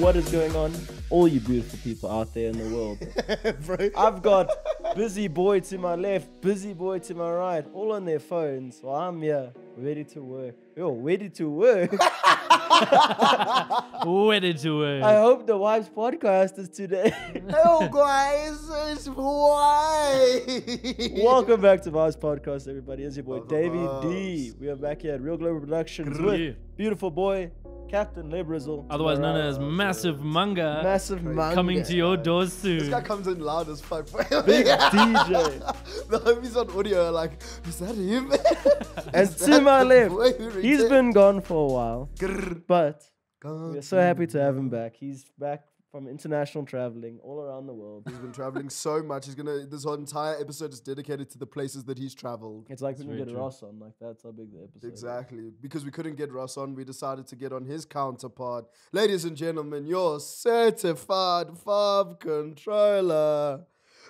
what is going on? All you beautiful people out there in the world. Bro. I've got busy boy to my left, busy boy to my right, all on their phones. While I'm here, ready to work. Yo, ready to work. Ready to work. I hope the Vaabs podcast is today. Hello guys, it's why. Welcome back to Vaabs podcast, everybody. It's your boy Davey D. Vaabs. We are back here at Real Global Productions with beautiful boy Captain Lebrizzle, Otherwise known as Massive Manga. Massive Manga. Coming to your doors soon. This guy comes in loud as fuck. Big DJ. The homies on audio are like, is that him? And to my left, he's been gone for a while, but we're so happy to have him back. He's back from international traveling all around the world. He's been traveling so much. This whole entire episode is dedicated to the places that he's traveled. It's like when you very get true. Ross on, like that's how big the episode is. Exactly. Because we couldn't get Russ on, we decided to get on his counterpart. Ladies and gentlemen, your certified Vaabs controller,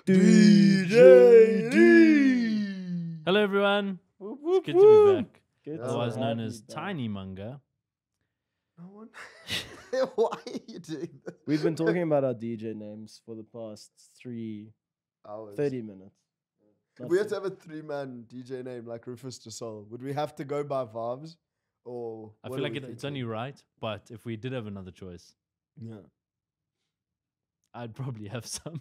DJ D. Hello everyone. Whoop, It's whoop, good to whoop. be back. Good to Otherwise have known you as back. Tiny Manga. No one. Why are you doing this? We've been talking about our DJ names for the past 30 Hours. minutes. If we had to have a 3-man DJ name like Rufus DeSol, would we have to go by Vaabs? Or I what feel are like we it's only thinking? right, but if we did have another choice, Yeah. I'd probably have some.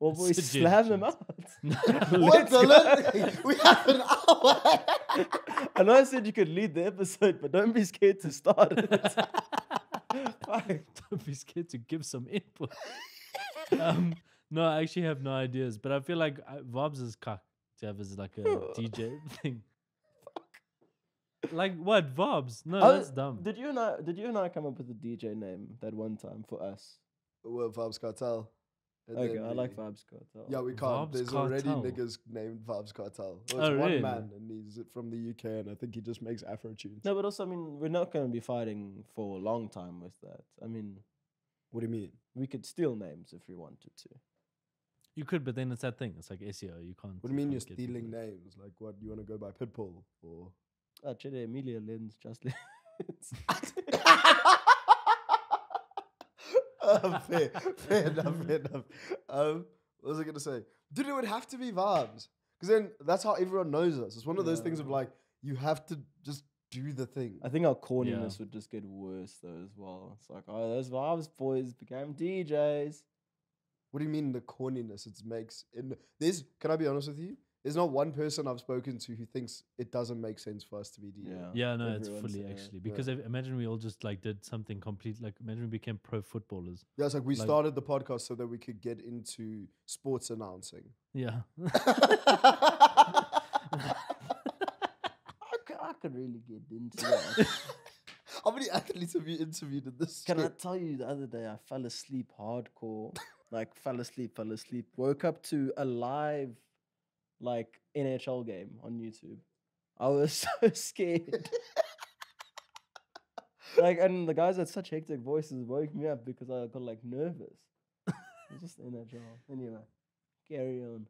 Well, we slam them out. What the we have an hour. I know I said you could lead the episode, but don't be scared to start it. Fuck. Don't be scared to give some input. No, I actually have no ideas, but I feel like Vaabs is cock to have as like a DJ thing. Like what, Vaabs? No, that's dumb. Did you and I come up with a DJ name that one time for us? Well, Vaabs Cartel. And Okay, then I like we- Vaabs Cartel. Yeah, we can't. Vaabs There's Cartel. already niggas named Vaabs Cartel. Well, Oh, it's one really? man, and he's from the UK, and I think he just makes Afro tunes. No, but also, I mean, we're not going to be fighting for a long time with that. I mean, What do you mean? we could steal names if we wanted to. You could, but then it's that thing. It's like SEO. You can't. What do you mean you're can't get stealing people. names? Like, what, you want to go by Pitbull? Or... Chede Emilia Lens, just Lens. fair enough. What was I going to say? Dude, it would have to be Vaabs. Because then that's how everyone knows us. It's one of those things of like, you have to just do the thing. I think our corniness would just get worse though as well. It's like, oh, those Vaabs boys became DJs. What do you mean the corniness? It makes... Can I be honest with you? There's not one person I've spoken to who thinks it doesn't make sense for us to be DJs. Yeah, no, it's Everyone's fully saying it. actually because imagine we all just like did something complete. Like imagine we became pro footballers. Yeah, it's like we Like- started the podcast so that we could get into sports announcing. Yeah. I could really get into that. How many athletes have you interviewed in this? Can I shit? tell you the other day I fell asleep hardcore. Like fell asleep. Woke up to a live like NHL game on YouTube. I was so scared. Like, and the guys had such hectic voices woke me up because I got like nervous. It's just NHL. Anyway, carry on.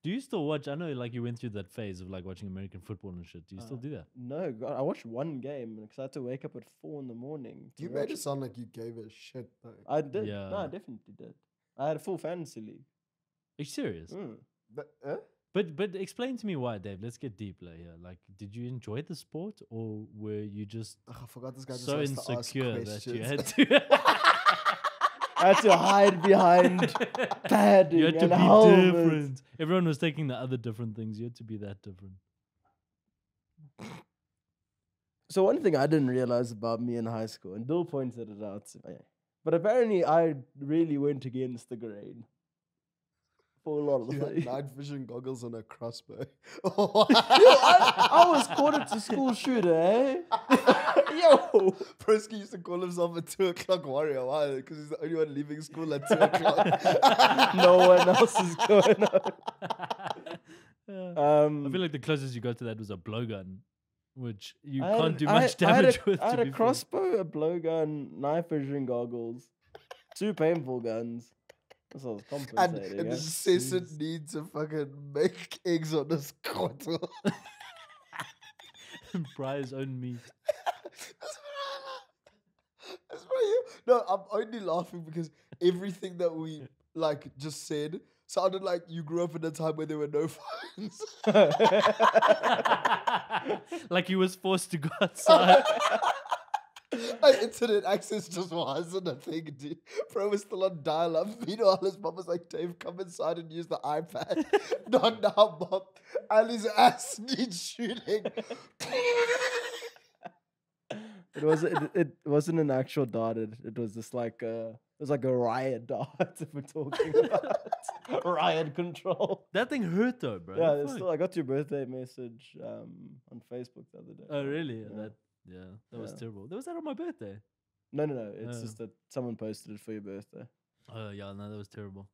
Do you still watch? I know, like you went through that phase of like watching American football and shit. Do you still do that? No, God, I watched one game because I had to wake up at 4 a.m. You made it sound like you gave a shit though. I did. Yeah. No, I definitely did. I had a full fantasy league. Are you serious? But, But explain to me why, Dave. Let's get deeper here. Like, did you enjoy the sport, or were you just I forgot this guy just so likes to ask insecure that you questions. had to? I had to hide behind padding You had to and be helmets. different. Everyone was taking the other different things. You had to be that different. So one thing I didn't realize about me in high school, and Bill pointed it out to me, but apparently I really went against the grain for a lot of You the had things. night vision goggles and a crossbow. I was quarter to school shooter, eh? Yo! Prosky used to call himself a 2 o'clock warrior. Why? Because he's the only one leaving school at 2 o'clock. No one else is going on. I feel like the closest you got to that was a blowgun, which you I had can't an- do I much had- I had damage a, with. I had to a be fair. crossbow, a blowgun, night vision goggles, 2 paintball guns. That's what I was And compensating. an eh? incessant need to fucking make eggs on his quarter. Fry his own meat. That's what you. No, I'm only laughing because everything that we like just said sounded like you grew up in a time where there were no phones. Like he was forced to go outside. Like internet access just wasn't a thing, dude. Bro was still on dial-up. Meanwhile, his mom was like, Dave, come inside and use the iPad. Not now, mom. Ali's ass needs shooting. It wasn't an actual dart. It was just like it was like a riot dart. If we're talking about riot control. That thing hurt though, bro. Yeah, Fuck. still I got your birthday message on Facebook the other day. Oh really? Yeah. That was Yeah. terrible. Was that on my birthday? No. It's Oh. just that someone posted it for your birthday. Oh yeah, no, that was terrible.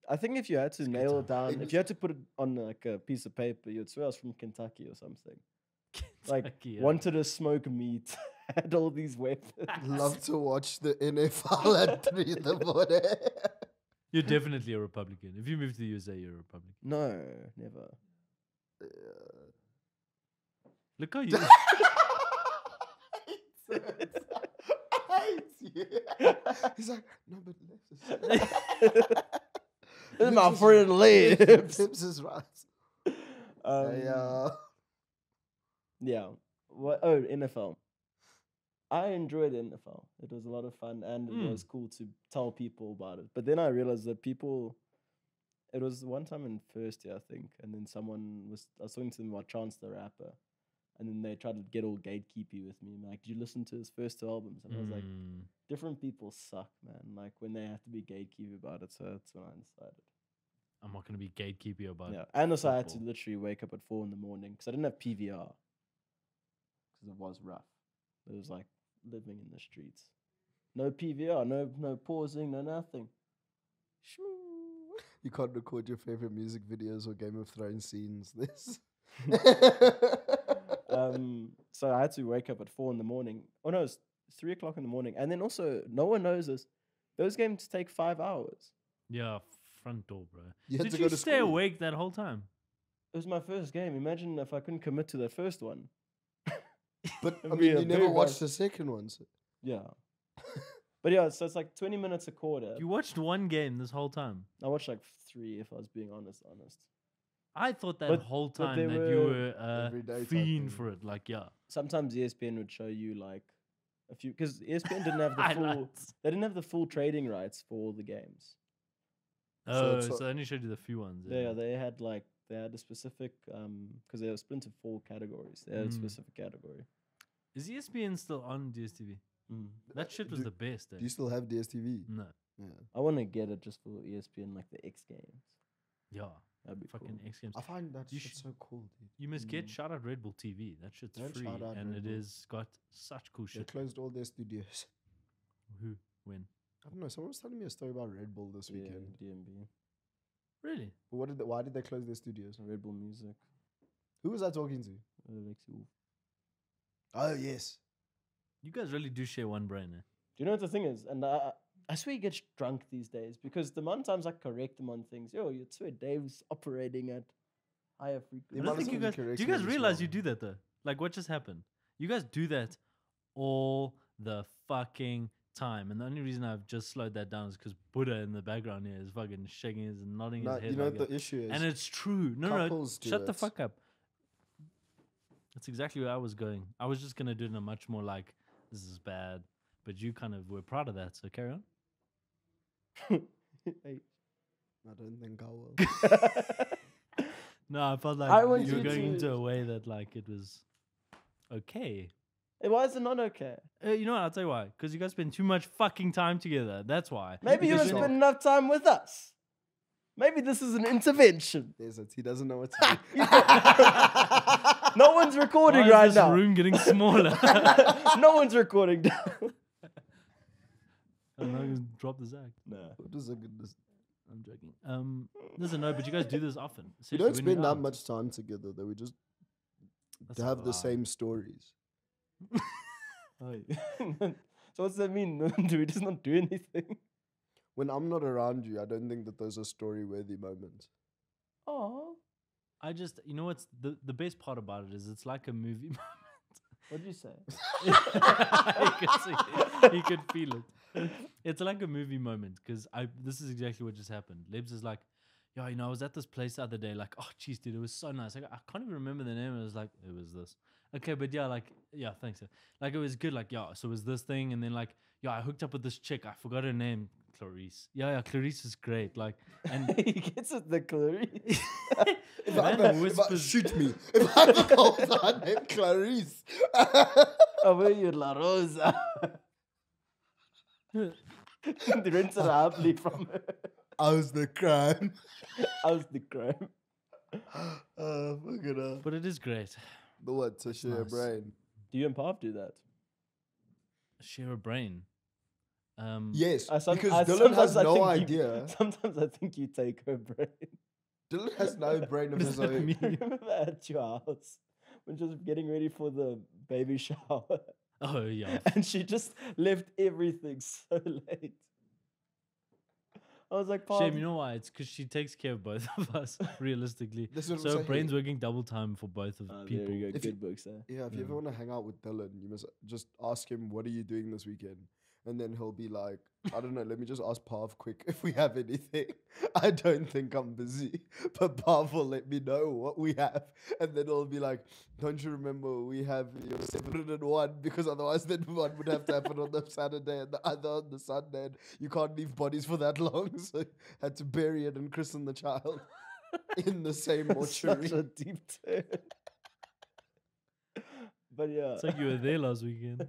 I think if you had to It's good nail it time. down, if you had to put it on like a piece of paper, you'd swear I was from Kentucky or something. Like Kentucky, yeah. wanted to smoke meat, had all these weapons. Love to watch the NFL at 3 in the morning. You're definitely a Republican. If you move to the USA, you're a Republican. No, never. Look how you. He's like, no, but This is my friend lives. Pips is right. Yeah. What? Oh, NFL. I enjoyed NFL. It was a lot of fun, and it was cool to tell people about it. But then I realized that people. It was one time in first year, I think, and then I was talking to them about Chance the Rapper, and then they tried to get all gatekeepy with me. Like, did you listen to his first 2 albums? And I was like, different people suck, man. Like when they have to be gatekeepy about it. So that's when I decided. I'm not gonna be gatekeepy about it. Yeah, and also I had to football. literally wake up at 4 in the morning because I didn't have PVR because it was rough. It was like living in the streets. No PVR, no pausing, no nothing. You can't record your favorite music videos or Game of Thrones scenes. This. So I had to wake up at 4 in the morning. Oh no, it's 3 o'clock in the morning. And then also, no one knows this. Those games take 5 hours. Yeah, front door, bro. You had Did to you go to stay school. awake that whole time? It was my first game. Imagine if I couldn't commit to the first one. But I It'd mean, be a you never big watched rush. the second one. So. Yeah. But yeah, so it's like 20 minutes a quarter. You watched one game this whole time. I watched like 3 if I was being honest. I thought that But- whole but time they that you were were everyday type fiend thing. for it. Like, yeah. Sometimes ESPN would show you like a few because ESPN didn't have the full. Highlights. They didn't have the full trading rights for all the games. Oh, it's so not- they only showed you the few ones. Yeah, they had a specific because they were split into 4 categories. They had a specific category. Is ESPN still on DSTV? That shit was Do- the best. Do you still have DSTV? No. Yeah. I want to get it just for ESPN, like the X Games. Yeah. That'd be Fucking cool. X Games. I find that You shit sh- so cool, dude. You must get shout out Red Bull TV. That shit's Don't free, shout out and Red it Bull. is got such cool They shit. closed all their studios. Who? When? I don't know. Someone was telling me a story about Red Bull this Yeah, weekend. DMB, Really? But why did they close their studios? Red Bull Music, Who was I talking to? Alexi Wolf. Oh, yes. You guys really do share one brain, eh? Do you know what the thing is? And I swear he gets drunk these days because the amount of times I correct him on things, you'd swear Dave's operating at higher frequency. I might don't as think you well guys. be Do you correcting guys him as realize well. you do that though? Like, what just happened? You guys do that all the fucking time, and the only reason I've just slowed that down is because Buddha in the background here is fucking shaking his and nodding No, his head. you know like what that. the issue is? And it's true. No, Couples do shut the it. fuck up. That's exactly where I was going. I was just gonna do it in a much more like, this is bad, but you kind of were proud of that. So carry on. Hey. I don't think I will. No, I felt like I want you were you going to- into a way that like it was okay. Why is it not okay? You know what? I'll tell you why. Because you guys spend too much fucking time together. That's why. Maybe you Because don't when- spend enough time with us. Maybe this is an intervention. There's it. He doesn't know what to do. No one's recording Why is right this now. room getting smaller? No one's recording down. I'm not gonna drop the Zach. Nah. What is a goodness? I'm joking. Listen, no, but you guys do this often. We especially don't when you're spend that out. much time together, though. We just That's have a the lie. same stories. So what's that mean? Do we just not do anything? When I'm not around you, I don't think that those are story-worthy moments. Oh. I just, you know what's the best part about it is it's like a movie moment. What did you say? He could feel it. It's like a movie moment because this is exactly what just happened. Lebs is like, yo, I was at this place the other day. Like, oh, jeez, dude, it was so nice. Like, I can't even remember the name. I was like, it was this. Okay, but yeah, like, yeah, thanks. Like, it was good. Like, yeah, so it was this thing, and then like, yeah, I hooked up with this chick. I forgot her name. Clarice. Yeah, Clarice is great. Like, and He gets it, the Clarice. If I Man ever, whispers- shoot me. If I ever call her name Clarice. Over you, La Rosa. Rinse it happily from her. How's the crime? How's the crime? Fuck it up. but it is great. The what? To share a nice. brain. Do you and Pav do that? Share a brain. Yes, I because Dylan sometimes has I no think idea. Sometimes I think you take her brain. Dylan has no brain of What his does that own. mean? Remember at your house when she was getting ready for the baby shower Oh yeah. and she just left everything so late. I was like, Pav, Shame, you know why? It's because she takes care of both of us, realistically. That's what I'm So her saying. brain's working double time for both of there people. you go. If you- Good books, eh? Yeah, if you ever want to hang out with Dylan, you must just ask him, what are you doing this weekend? And then he'll be like, I don't know, let me just ask Pav quick if we have anything. I don't think I'm busy, but Pav will let me know what we have. And then he'll be like, don't you remember we have your 701? Because otherwise then one would have to happen on the Saturday and the other on the Sunday. And you can't leave bodies for that long. So had to bury it and christen the child in the same mortuary. Such a deep turn. But yeah, It's like you were there last weekend.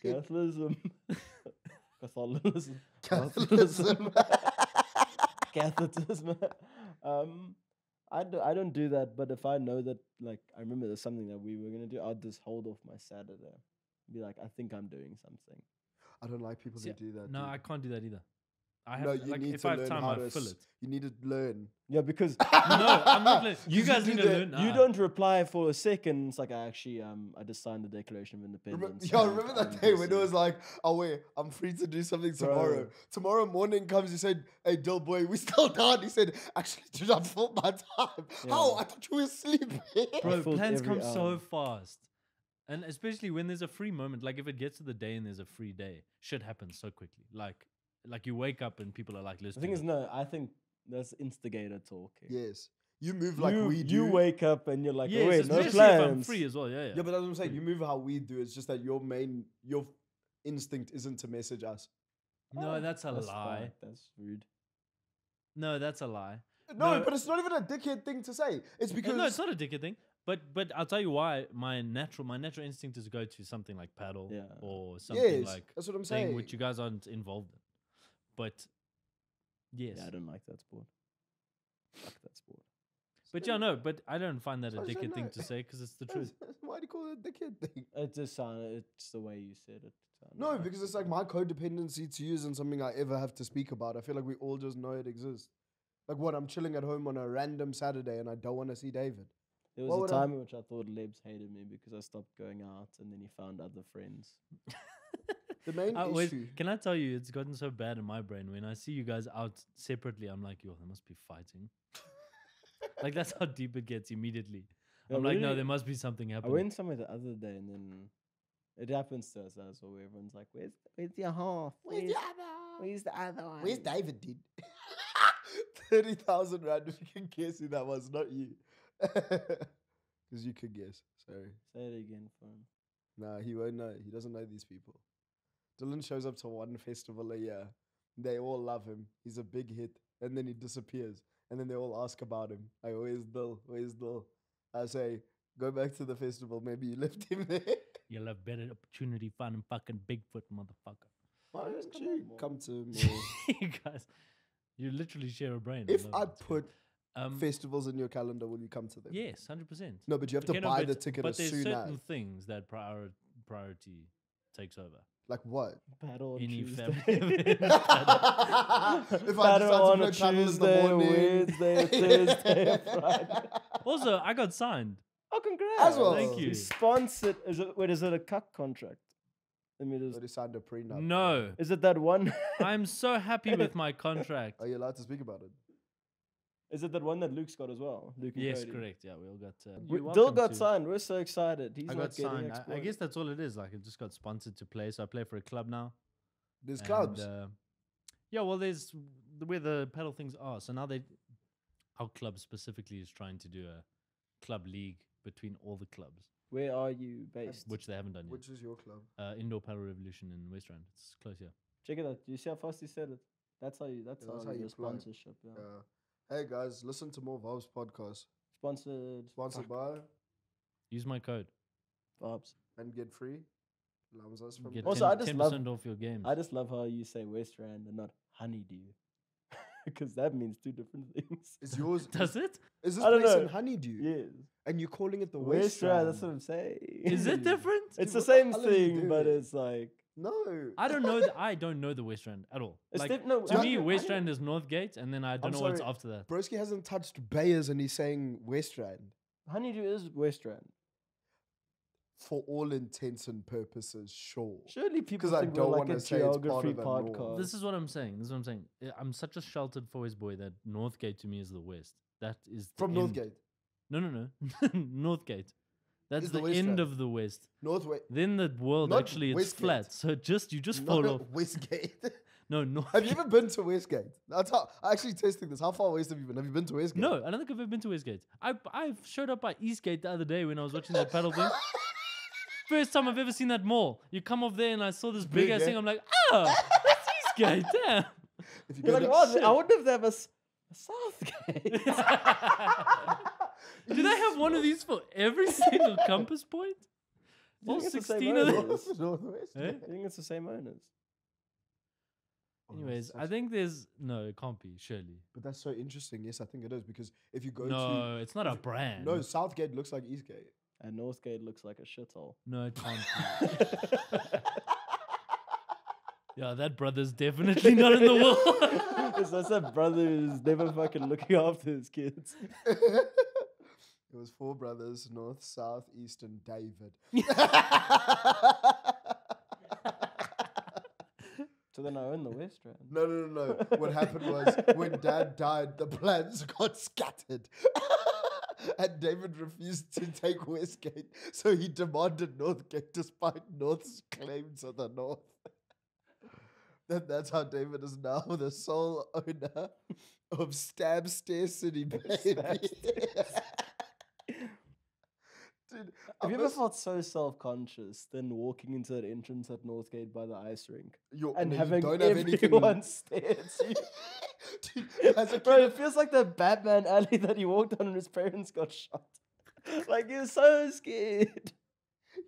Catholicism. Catholicism. Catholicism. Catholicism. I don't do that, but if I know that, like, I remember there's something that we were gonna do, I'll just hold off my Saturday. Be like, I think I'm doing something. I don't like people See, who do that. No, dude. I can't do that either. I have No, to, you like, need if to I have learn time, how I to. fill it. You need to learn. Yeah, because No, I'm not. You Did you guys do need to that? learn. you nah. don't reply for a second. It's like I actually I just signed the Declaration of Independence. Remember and that I'm day when it busy. was like, oh wait, I'm free to do something tomorrow. Bro. Tomorrow morning comes, he said, hey, Dill boy, we still down. He said, actually, did I fill my time? How? Yeah. I thought you were sleeping. Bro, filled plans every come so hour. fast. And especially when there's a free moment, like if it gets to the day and there's a free day, shit happens so quickly. Like you wake up and people are like, The listen. thing is, no, I think that's instigator talking. Yes. You move like you, we do. You wake up and you're like, yes, oh wait, no especially plans. if I'm free as well. Yeah, yeah. Yeah, but that's what I'm saying. You move how we do. It's just that your instinct isn't to message us. No, that's a That's lie. fine, that's rude. No, that's a lie. No, No. but it's not even a dickhead thing to say. It's because No, it's not a dickhead thing. But I'll tell you why. My natural instinct is to go to something like paddle Yeah. or something yes, like that's what I'm thing saying. which you guys aren't involved in. But yes. Yeah, I don't like that sport. Fuck that sport. But yeah, no, but I don't find that a So I said dickhead thing no. to say because it's the truth. Why do you call it a dickhead thing? It just sounded. It's the way you said it. sounded No, like because it. it's like my codependency to you isn't something I ever have to speak about. I feel like we all just know it exists. Like what? I'm chilling at home on a random Saturday and I don't want to see David. There what was would a I- time in which I thought Lebs hated me because I stopped going out, and then he found other friends. The main Wait, issue. can I tell you, it's gotten so bad in my brain. When I see you guys out separately, I'm like, yo, they must be fighting. Like, that's how deep it gets immediately. Yeah, I'm like, no, really? there must be something I happening. went somewhere the other day, and then it happens to us as well. Where everyone's like, "Where's your half? Where's the other? Where's the other one? Where's David, dude? 30,000 rand if you can guess who that was, not you. Because you could guess. Sorry. Say it again for him. Nah, he won't know. He doesn't know these people. Dylan shows up to one festival a year. They all love him. He's a big hit. And then he disappears. And then they all ask about him. Like, where's Dill? Where's Dill? I say, go back to the festival. Maybe you left him there. You'll have better opportunity finding fucking Bigfoot, motherfucker. Why Just don't come you on, more. come to more? You guys, you literally share a brain. If love I it, it's put great. festivals in your calendar, will you come to them? Yes, 100%. No, but you have to Okay, no, buy but- the ticket but as there's soon certain as. things that priority takes over. Like what? Paddle on Any if Tuesday. I Paddle decide on to a play paddle in the Tuesday, morning. Wednesday, Thursday, Friday. Also, I got signed. Oh, congrats! As well. Thank you. He's sponsored. Is it a cuck contract? Let me just. But he signed a prenup. No, Is it that one? I'm so happy with my contract. Are you allowed to speak about it? Is it that one that Luke's got as well? Luke and Yes, Cody? correct. Yeah, we all got. Dill got signed. We're so excited. He's I not got getting signed. I exploited. guess that's all it is. Like, it just got sponsored to play. So I play for a club now. There's and, clubs. Yeah, well, there's where the pedal things are. So now our club specifically is trying to do a club league between all the clubs, Where are you based? which they haven't done Which is your club? yet. Indoor Paddle Revolution in West Rand. It's close here. Check it out. Do you see how fast he said it? That's how you. That's Yeah, that's how how you you plug. sponsorship. Yeah. Hey guys, listen to more Vaabs podcast. Sponsored by Use my code. Vaabs. and get free. Loves us from Get there. Also, I just 10% off your games. I just love how you say West Rand and not honeydew, because that means two different things. Is yours? Does it? Is this I don't place know. in Honeydew? Yes. And you're calling it the West West Rand. That's Rand? what I'm saying. Is it different? It's Dude, the what the same hell are you thing, but doing? it's like No. I don't know. I don't know the West Rand at all. it's Like, no. to me, I West don't- Rand is Northgate, and then I don't I'm know what's sorry. after that. Broski hasn't touched Bayers and he's saying West Rand. Honeydew is West Rand. For all intents and purposes, sure. Surely people 'Cause I think don't we're like wanna a say it's part geography of the norm. podcast. This is what I'm saying. This is what I'm saying. I'm such a sheltered Foy's boy that Northgate to me is the West. That is the From end. Northgate. No. Northgate. That's Is the the West end Rand. of the West. Northwest. Then the world Not actually it's Westgate. flat. So you just Not fall off. Westgate. No, Have you ever been to Westgate? That's how actually testing this. How far west have you been? Have you been to Westgate? No, I don't think I've ever been to Westgate. I showed up by Eastgate the other day when I was watching that paddle thing. First time I've ever seen that mall. You come off there and I saw this big Big, ass eh? thing. I'm like, that's Eastgate. Damn. If you You're go like, to- what? I wonder if they have a Southgate. Do they have one of these for every single compass point? Do you All think it's the same 16 of them? owners? Northwest. Eh? I think it's the same owners. Anyways, Oh, I think no, it can't be, surely. But that's so interesting. Yes, I think it is because if you go No, it's not a brand. no, Southgate looks like Eastgate. And Northgate looks like a shithole. No, it can't be. Yeah, that brother's definitely not in the world. It's that's a brother who's never fucking looking after his kids. It was four brothers, North, South, East, and David. So then I own the West Rand. No. What happened was when Dad died, the plans got scattered. And David refused to take Westgate, so he demanded Northgate despite North's claim to the North. That's how David is now the sole owner of Stab Stair City, baby. Dude, Have you ever felt so self-conscious then walking into that entrance at Northgate by the ice rink and having don't have anything? everyone stare at you? Dude, as a Bro, kid, it feels like the Batman alley that he walked down and his parents got shot. Like, you're so scared.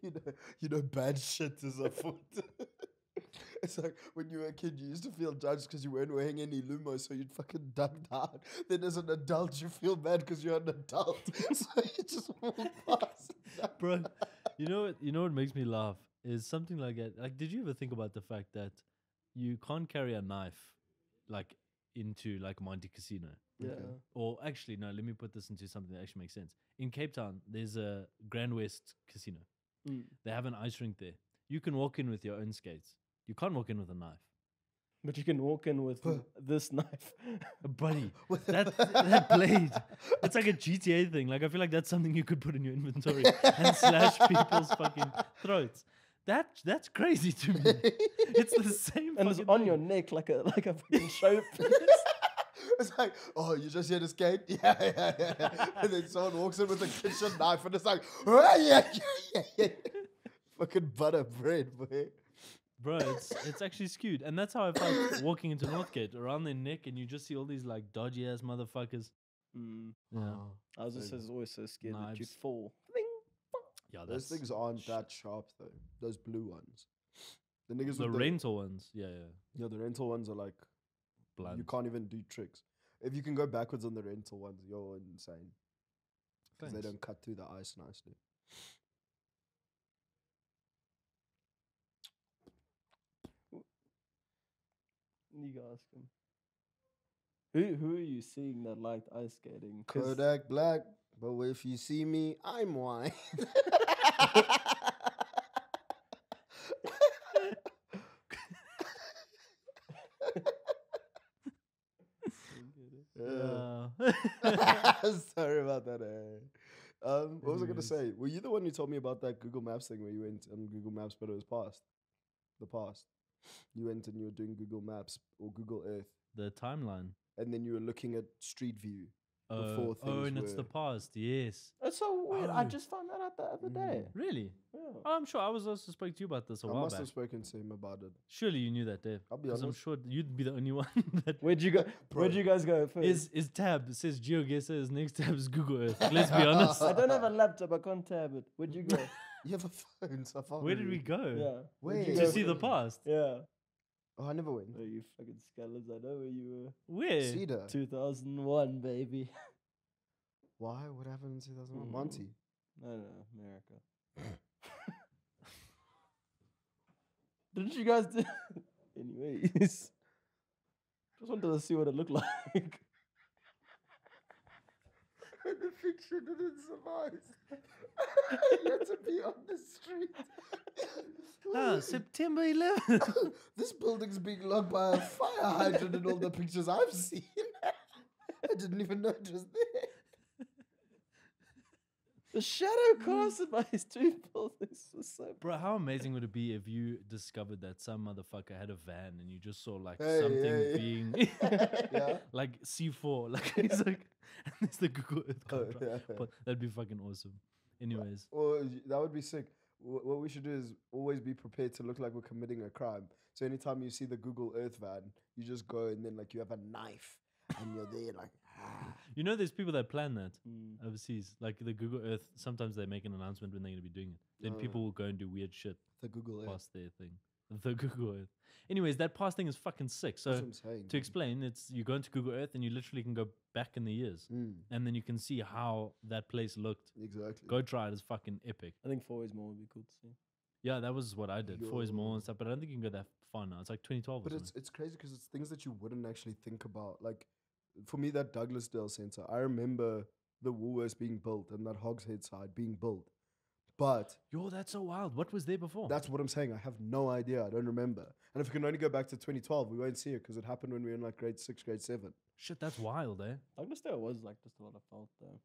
you know, bad shit is afoot. It's like when you were a kid, you used to feel judged because you weren't wearing any lumos, so you'd fucking duck down. Then as an adult, you feel bad because you're an adult, so you just walk past. Bro, you know what makes me laugh is something like that. Like, did you ever think about the fact that you can't carry a knife like into like Monte Casino? Yeah. Or actually, no, let me put this into something that actually makes sense. In Cape Town, there's a Grand West Casino. Mm. They have an ice rink there. You can walk in with your own skates. You can't walk in with a knife. But you can walk in with this knife. Buddy, that blade, it's like a GTA thing. Like, I feel like that's something you could put in your inventory and slash people's fucking throats. That's crazy to me. It's the same And it's fucking on thing. your neck like a fucking showpiece. It's like, oh, you just here to skate? Yeah. And then someone walks in with a kitchen knife and it's like, oh, yeah. Fucking butter bread, boy. Bro, it's actually skewed. And that's how I felt walking into Northgate, around their neck, and you just see all these like dodgy ass motherfuckers. Mm. Yeah. I was just always so scared that you'd Knives. fall. Yeah, Those things aren't that sharp, though. Those blue ones. The niggas the with rental ones. Yeah. Yeah, the rental ones are like, Blunt. you can't even do tricks. If you can go backwards on the rental ones, you're insane. Because they Thanks. don't cut through the ice nicely. You can ask him. Who are you seeing that liked ice skating? 'Cause Kodak Black, but if you see me, I'm white. Yeah. Sorry about that. What was I gonna Anyways. say? Were you the one who told me about that Google Maps thing where you went on Google Maps, but it was past the past? You went and you were doing Google Maps or Google Earth, The timeline. and then you were looking at Street View before Oh, things and it's the were- past. Yes. That's so weird. I Oh. just found that out the other day. Really? Yeah. Oh, I'm sure I was also spoke to you about this a I while must back. have spoken to him about it. Surely you knew that, Dave. I'll be Because I'm honest. sure you'd be the only one that Where'd you go? Bro. Where'd you guys go first? is tab. It says GeoGuessr. His next tab is Google Earth. Let's be honest. I don't have a laptop. I can't tab it. Where'd you go? You have a phone, so I found Where it did we really- go? Yeah. Where'd you Where? go To see the first? past. Yeah. Oh, I never went. Oh, you fucking scholars. I know where you Where? Cedar. were. 2001, baby. Why? What happened in 2001? Mm. Monty. No, America. Didn't you guys do? Anyways, just wanted to see what it looked like. The picture didn't survive. You had to be on the street. Ah, September 11th. This building's being locked by a fire hydrant in all the pictures I've seen. I didn't even know it was there. The shadow casted by his two buildings was so. Bro, how amazing would it be if you discovered that some motherfucker had a van and you just saw like Hey, something hey. being Yeah. like C4, like he's like, and there's the Google Earth Oh, contract. yeah. But that'd be fucking awesome. Anyways, Well, that would be sick. What we should do is always be prepared to look like we're committing a crime. So anytime you see the Google Earth van, you just go and then like you have a knife and you're there like, you know, there's people that plan that Mm. overseas, like the Google Earth. Sometimes they make an announcement when they're going to be doing it. Then Oh. people will go and do weird shit the Google Earth. past their thing. The Google Earth. Anyways, that past thing is fucking sick. So That's what I'm saying. to explain, it's you go into Google Earth and you literally can go back in the years, and then you can see how that place looked. Exactly. Go try it. It's fucking epic. I think 4 is more would be cool to see. Yeah, that was what I did. 4 is more Yo. and stuff, but I don't think you can go that far now. It's like 2012 But or something. it's crazy because it's things that you wouldn't actually think about. Like for me, that Douglasdale Center, I remember the Woolworths being built and that Hogshead side being built. But Yo, that's so wild. What was there before? that's what I'm saying. I have no idea. I don't remember. And if we can only go back to 2012, we won't see it because it happened when we were in like grade 6, grade 7. Shit, that's wild, eh? Douglasdale was like just a lot of fault though.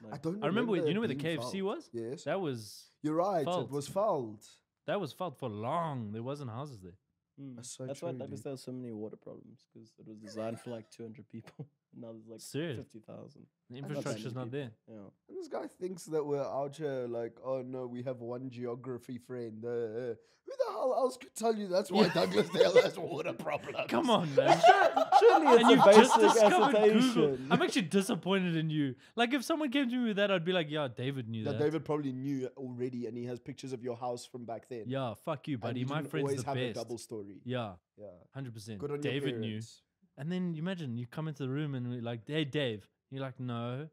I Like, don't. I remember, you it know where the being KFC fouled. was? Yes. That was You're right. fouled. It was fouled. felt for long. There wasn't houses there. That's so That's true, why dude. Douglasdale has so many water problems because it was designed for like 200 people. Now there's like Serious? 50,000. The not that infrastructure's many not there. Yeah. And this guy thinks that we're out here like, oh no, we have one geography friend. Who the hell else could tell you that's why Douglasdale has water problems? Come on, man. Surely it's And a you've just basic discovered Google. assertion. I'm actually disappointed in you. Like, if someone came to me with that, I'd be like, yeah, David knew That that. David probably knew already, and he has pictures of your house from back then. Yeah, fuck you, And buddy. you My didn't friend's always the have a best. double story. Yeah, Yeah, 100%. good on David your knew. parents. And then you imagine you come into the room and we're like, hey, Dave. You're like, no.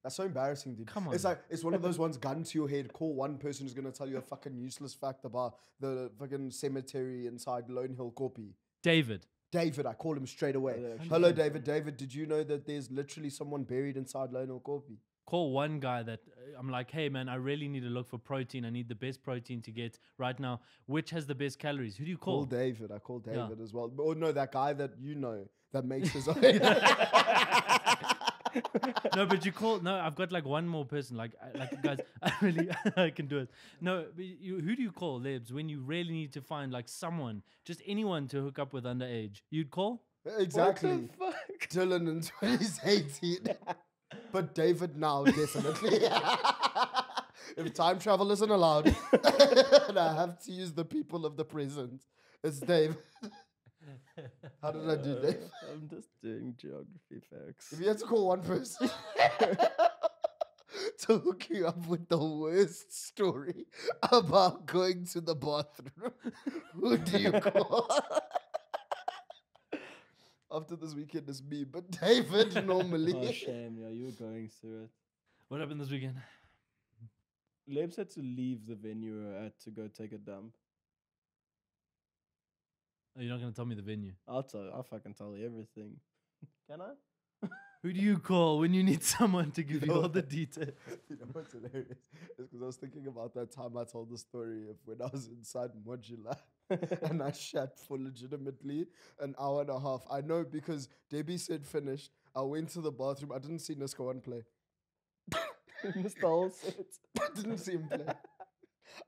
That's so embarrassing, dude. Come It's on. like it's one of those ones, gun to your head. Call one person who's gonna tell you a fucking useless fact about the fucking cemetery inside Lone Hill Corpy. David. David, I call him straight away. Yeah, actually. Hello, David. David, did you know that there's literally someone buried inside Lone Hill Corpy? Call one guy that I'm like, hey, man, I really need to look for protein. I need the best protein to get right now. Which has the best calories? Who do you Call call? David. I call Yeah. David as well. Oh no, that guy that you know that makes his own. No, but you call. No, I've got like one more person. Like guys, I really I can do it. No, but who do you call, Lebs, when you really need to find like someone, just anyone to hook up with underage? You'd call? Exactly. What the fuck? Dylan in 2018. But David now, definitely. If time travel isn't allowed, and I have to use the people of the present, it's Dave. How did I do, Dave? I'm just doing geography facts. If you had to call one person to hook you up with the worst story about going to the bathroom, who do you call? After this weekend is me, but David normally. Oh, shame. Yeah, you were going through it. What happened this weekend? Lebs had to leave the venue we were at to go take a dump. Oh, you're not gonna tell me the venue. I'll fucking tell you everything. Can I? Who do you call when you need someone to give you all the details? You know what's hilarious? It's because I was thinking about that time I told the story of when I was inside Modular and I shat for legitimately an hour and a half. I know because Debbie said finished. I went to the bathroom. I didn't see Niska one play. Missed the whole set. I didn't see him play.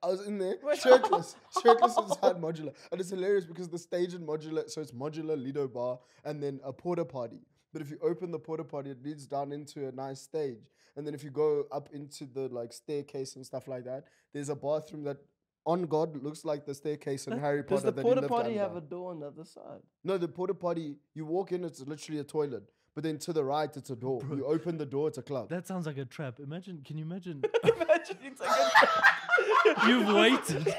I was in there, What? shirtless inside modular. And it's hilarious because the stage in modular, so it's modular, Lido bar, and then a porta potty. But if you open the porta potty, it leads down into a nice stage. And then if you go up into the like staircase and stuff like that, there's a bathroom that on God looks like the staircase in Harry Does Potter. the that he porta lived potty under. have a door on the other side? No, the porta potty, you walk in, it's literally a toilet. But then to the right, it's a door. Bro. You open the door, it's a club. That sounds like a trap. Can you imagine? Imagine you take a You've waited.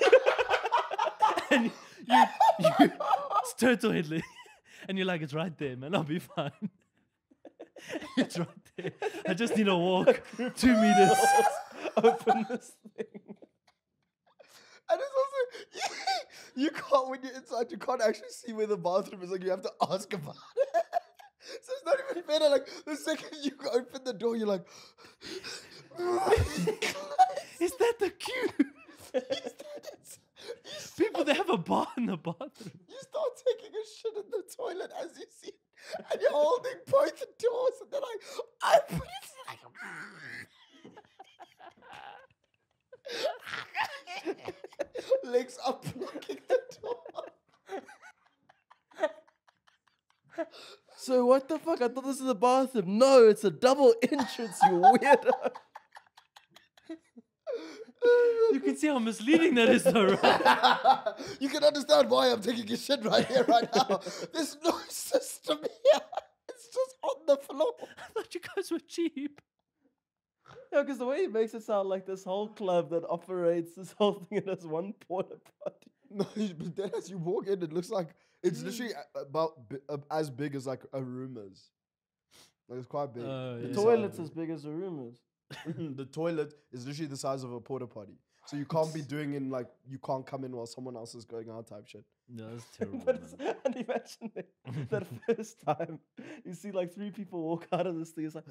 And you it's turtle headley. And you're like, it's right there, man. I'll be fine. It's right there. I just need to walk 2 meters. open this thing. And it's also, you can't, when you're inside, you can't actually see where the bathroom is. Like, you have to ask about it. So it's not even better. Like, the second you open the door, you're like, Is that the cue? People, they have a bar in the bathroom. You start taking a shit in the toilet as you see it, and you're holding both the doors, and then I put it like legs up, blocking the door. So what the fuck? I thought this was a bathroom. No, it's a double entrance, you weirdo. You can see how misleading that is, though, right? You can understand why I'm taking a shit right here, right now. There's no system here. It's just on the floor. I thought you guys were cheap. Yeah, because the way he makes it sound like this whole club that operates this whole thing and has one porta potty. No, but then as you walk in, it looks like it's literally as big as like a room is. Like it's quite big. Oh, The yeah. toilet's as big as the room is. The toilet is literally the size of a porta potty. So you can't be doing in like, you can't come in while someone else is going out type shit. No, that's terrible. But Man. and imagine that first time you see like 3 people walk out of this thing. It's like,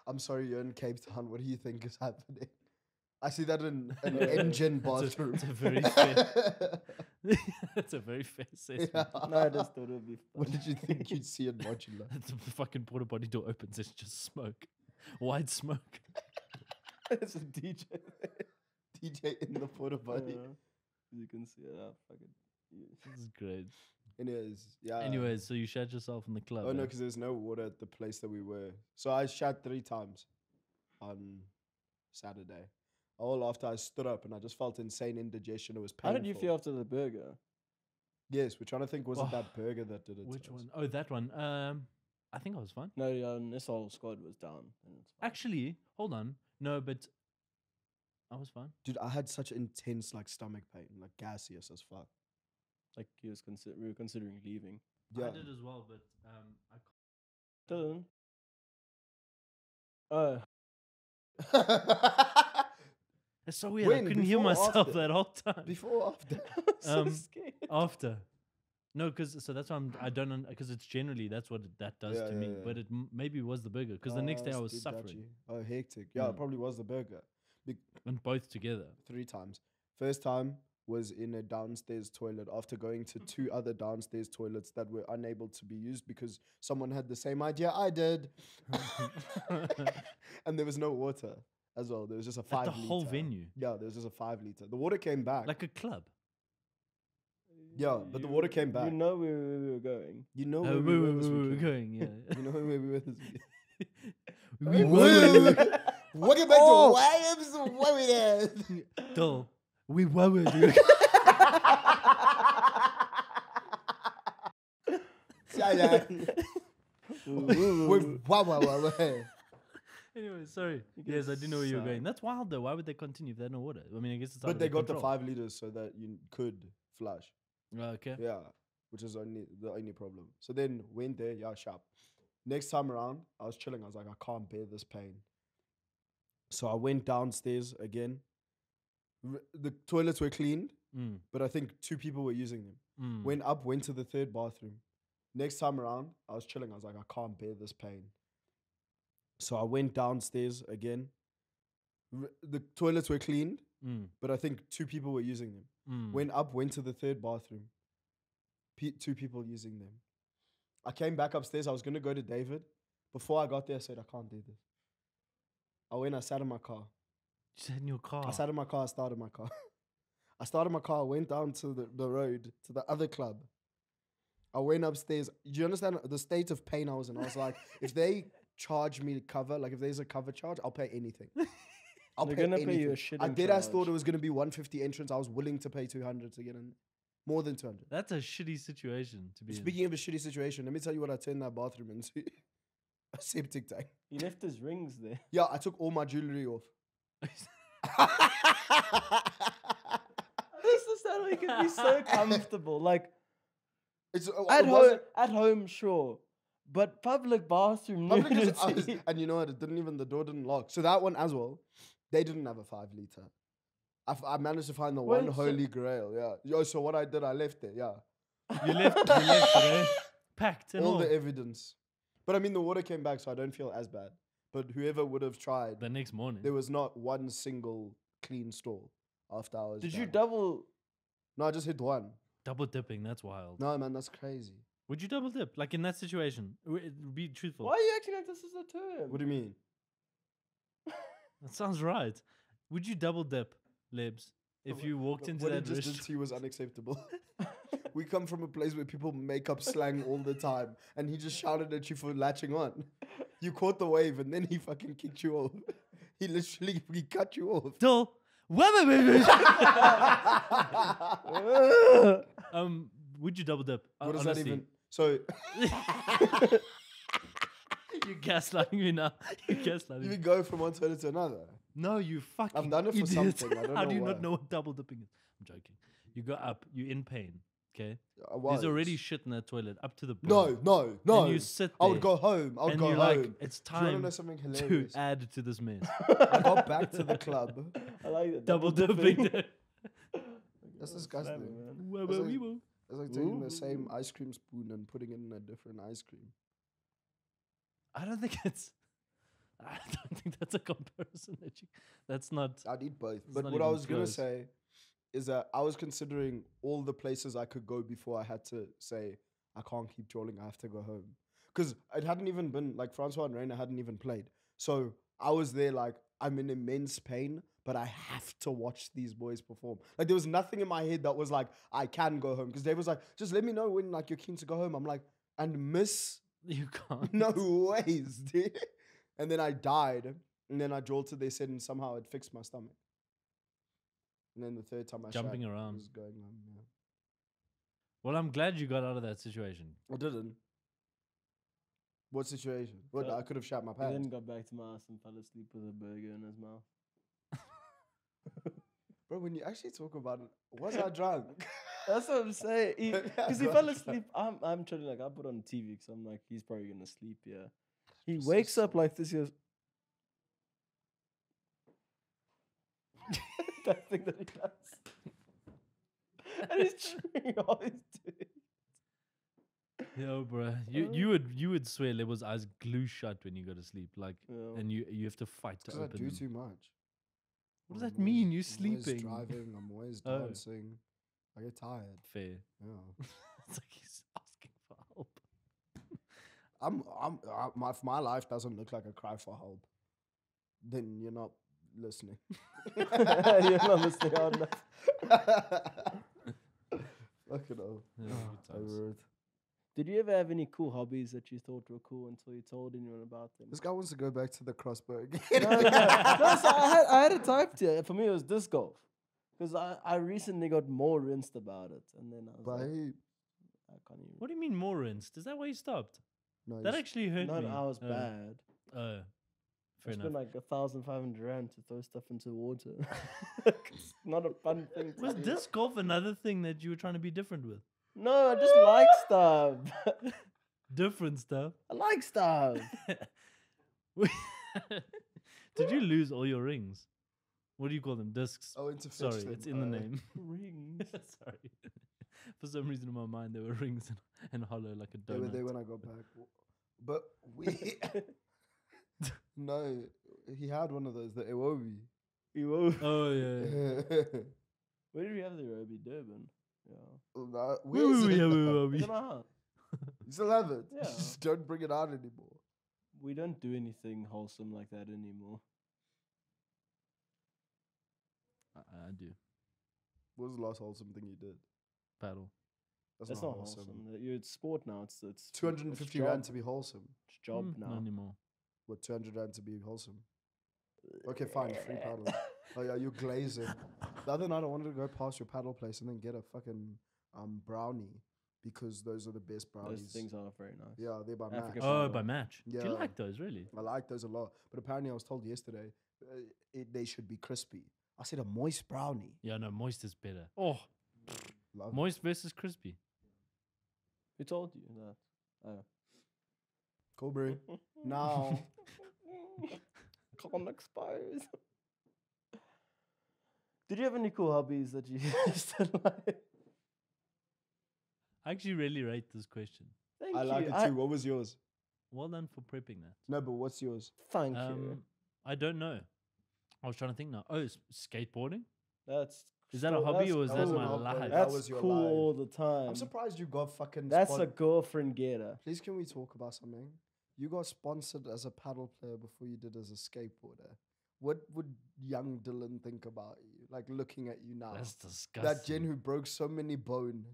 I'm sorry, you're in Cape Town. What do you think is happening? I see that in an engine bathroom. It's a very fair. That's a very fair assessment. Yeah. no, I just thought it would be What fun. did you think you'd see in modular? The fucking porta potty door opens. It's just smoke, white smoke. It's a DJ there. DJ in the porta potty. You can see it. Fucking. This is great. Anyways, yeah. Anyways, so you shat yourself in the club. Oh no, eh? because there's no water at the place that we were. So I shat 3 times on Saturday. All after I stood up and I just felt insane indigestion. It was How painful. did you feel after the burger? Yes, we're trying to think. Was it Oh, that burger that did it? Which to us? one? Oh, that one. I think I was fine. No, this whole squad was down. And it's fine. Actually, hold on. No, but I was fine. Dude, I had such intense like stomach pain, like gaseous as fuck. Like we were considering leaving. Yeah. I did as well, but I Dylan. Oh, It's so weird. I When? couldn't hear Before or myself after? that whole time. Before or after? so Um, scared. After. No, because so that's why I don't because it's generally that's what that does Yeah, to yeah, me. yeah. But it maybe was the burger because the next day I was Bit suffering, dodgy. Oh, hectic. Yeah, it Mm. probably was the burger. and both together. 3 times. First time was in a downstairs toilet after going to 2 other downstairs toilets that were unable to be used because someone had the same idea I did. And there was no water as well. There was just a 5 At the liter. whole venue, Yeah, there was just a 5 liter. The water came back. like a club. Yeah, but the water came back. You know where we were going. You know Oh, where we were this we're weekend. going, yeah. You know where we were this weekend. We Woo! were Welcome back Oh. to Williams Warriors. dull. We were. Yeah, yeah. Wow. Anyway, sorry. You get Yes, I do know where you were going. sad. That's wild though. Why would they continue if they had no water? I mean, I guess it's out But of they their got the control. 5 liters so that you could flush. Oh, okay. Yeah, which is the only problem. So then went there, yeah, sharp. Next time around, I was chilling. I was like, I can't bear this pain. So I went downstairs again. The toilets were cleaned, Mm, but I think 2 people were using them. mm. Went up, went to the 3rd bathroom. Next time around, I was chilling. I was like, I can't bear this pain. So I went downstairs again. The toilets were cleaned, Mm, but I think 2 people were using them. mm. Went up, went to the 3rd bathroom. 2 people using them. I came back upstairs. I was going to go to David. Before I got there, I said, I can't do this. I sat in my car. You sat in your car. I sat in my car, I started my car. I started my car, went down to the road, to the other club. I went upstairs. Do you understand the state of pain I was in? I was like, if they charge me to cover, like if there's a cover charge, I'll pay anything. I'll They're pay gonna anything. pay you a shitting I did. I thought charge. it was going to be 150 entrance. I was willing to pay 200 to get in. More than 200. That's a shitty situation to be in. Speaking of a shitty situation, let me tell you what I turned that bathroom into. A septic tank. He left his rings there. Yeah, I took all my jewelry off. This is how he can be so comfortable. Like It's at home, sure, but public bathroom nudity. and you know what? The door didn't lock. So that one as well, they didn't have a 5 liter. I managed to find the Wait, one so- holy grail. Yeah. Yo, so what I did, I left it. Yeah. You left it, eh? Packed and all all. the evidence. But I mean, the water came back, so I don't feel as bad. But whoever would have tried, The next morning. there was not one single clean stall after I was Did you done. double? No, I just hit one. Double dipping, that's wild. No, man, that's crazy. Would you double dip? Like in that situation? Be truthful. Why are you acting like this is a term? What do you mean? That sounds right. Would you double dip, Lebs, if you walked into What he that just did restaurant? to you was unacceptable. We come from a place where people make up slang all the time, and he just shouted at you for latching on. You caught the wave, and then he fucking kicked you off. He literally cut you off. Still, would you double dip? What does Honestly. that even? So You're gaslighting me now. You're gaslighting you me. can go from one toilet to another. No, you fucking I've done it for idiot. something, I don't How know do you why. not know what double dipping is? I'm joking. You go up, you're in pain, okay? I There's already was. shit in that toilet, up to the brim. No. And you sit I there. would go home. I would and go you're home. like, it's Do you want to time know something to hilarious? add to this mess. I got back to the club. I like that. Double dipping. That's disgusting. Man. Whoa, That's whoa, like- wee, whoa. It's like taking Ooh. the same ice cream spoon and putting it in a different ice cream. I don't think that's a comparison that you. That's not. I'd eat both. It's But not what I even was going to close. say is that I was considering all the places I could go before I had to say, I can't keep trolling, I have to go home. Because it hadn't even been, like, Francois and Reina hadn't even played. So I was there like, I'm in immense pain, but I have to watch these boys perform. Like, there was nothing in my head that was like, I can go home. Because Dave was like, just let me know when, like, you're keen to go home. I'm like, and miss? You can't. No ways, dude. And then I died. And then I drove to their set and somehow it fixed my stomach. And then the third time I Jumping shat, around. it was going on. Yeah. Well, I'm glad you got out of that situation. I didn't. What situation? What? So, I could have shat my He then pants. got back to my house and fell asleep with a burger in his mouth. Bro, when you actually talk about it, was I drunk? That's what I'm saying. Yeah, Because he got fell drunk. asleep. I'm trying to, like, I put on TV because I'm like, he's probably gonna sleep. Yeah. He Just wakes so up like this. He goes. That thing that he does. And he's chewing all he's doing. Yo, bro, you would swear Lebel's eyes glue shut when you go to sleep, like, Yeah. and you have to fight to Because I open do them. too much. What does that I'm mean? always- You're I'm always sleeping. driving. I'm always Oh. dancing. I get tired. Fair. Yeah. It's like he's asking for help. If my life doesn't look like a cry for help, then you're not listening. You're not listening hard enough. Fucking hell. Yeah, good times. Did you ever have any cool hobbies that you thought were cool until you told anyone about them? This guy wants to go back to the crossbow again. No, so I had it typed here. For me, it was disc golf. Because I recently got more rinsed about it. And then I was But like, he, I can't even. What do you mean more rinsed? Is that why you stopped? no, That he's- actually hurt No, me. I was Oh. bad. Oh, I fair spent enough. like 1,500 rand to throw stuff into water. It's not a fun thing to Was do. disc golf another thing that you were trying to be different with? No, I just like stuff. Different stuff. I like stuff. Did you lose all your rings? What do you call them? Discs. I went to fetch Sorry, them, it's in the name. Rings. Sorry. For some reason in my mind there were rings and hollow like a They were donut. there when I got back. But we. No, he had one of those, the Iwobi. Oh yeah. Where did we have the Roby Durban? Yeah. Where is it? Wee, now? wee, wee, wee. It's in my house. You still have it? Yeah. Just don't bring it out anymore. we don't do anything wholesome like that anymore. I do. What was the last wholesome thing you did? Paddle. That's not wholesome. It's sport now. It's 250 it's rand job. to be wholesome. It's job Not now. anymore. What, 200 rand to be wholesome? Okay, fine, free paddle. Oh yeah, you're glazing. The other night I wanted to go past your paddle place and then get a fucking brownie because those are the best brownies. Those things are very nice. Yeah, they're by African Match. paddle. Oh, by Match. Do Yeah. you like those, really? I like those a lot. But apparently I was told yesterday they should be crispy. I said a moist brownie. Yeah, no, moist is better. Oh, Love moist versus crispy. Who told you that? Oh. Cool brew. Now. Can't expose. Did you have any cool hobbies that you used to like? I actually really rate this question. Thank I you. like it too. What was yours? Well done for prepping that. No, but what's yours? Thank you. I don't know. I was trying to think now. Oh, skateboarding? That's Is that a still- hobby that's or is that wasn't my a hobby. life? That That's was your cool life. all the time. I'm surprised you got fucking. That's a girlfriend getter. Please, can we talk about something? You got sponsored as a paddle player before you did as a skateboarder. What would young Dylan think about you? Like looking at you now. That's disgusting. That Jen who broke so many bone.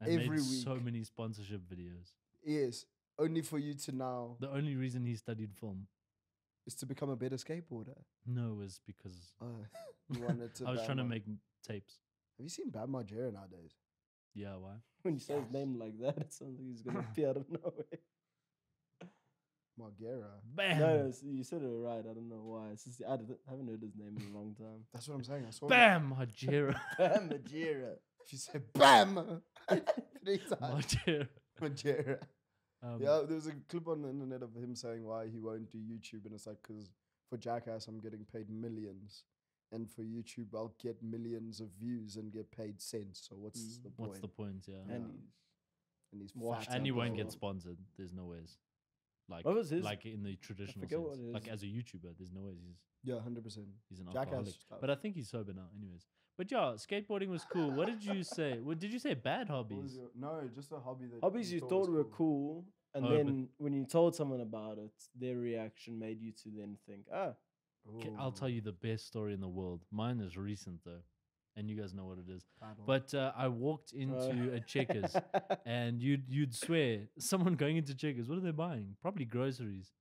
and every made so week. many sponsorship videos. Yes. Only for you to now The only reason he studied film, is to become a better skateboarder. no, was because You wanted to. I was trying to Bam make tapes. Have you seen Bam Margera nowadays? Yeah, why? When you say his name like that, it sounds like he's gonna appear out of nowhere. Margera. Bam! No, you said it right. I don't know why. It's just, haven't heard his name in a long time. That's what I'm saying. I saw. Bam! Hajira. Bam, Majira. If you say Bam 3 times. Hajira. Margera. Um, Yeah, there was a clip on the internet of him saying why he won't do YouTube, and it's like, because for Jackass I'm getting paid millions, and for YouTube I'll get millions of views and get paid cents. So what's the point? What's the point? Yeah. Yeah. And And he's washed fat And up you as won't get well. sponsored. There's no ways. Like, What was his- like in the traditional forget sense. what it Like is. as a YouTuber, there's no ways Yeah, 100%. he's an Jackass alcoholic. stuff. But I think he's sober now, anyways. But yeah, skateboarding was cool. What did you say? What did you say? Bad hobbies? No, just a hobby that hobbies you thought were cool, and Oh, but- then when you told someone about it, their reaction made you to then think, ah, Okay, I'll tell you the best story in the world. Mine is recent though, and you guys know what it is. Paddle. But I walked into a Checkers, and you'd swear someone going into Checkers. What are they buying? Probably groceries.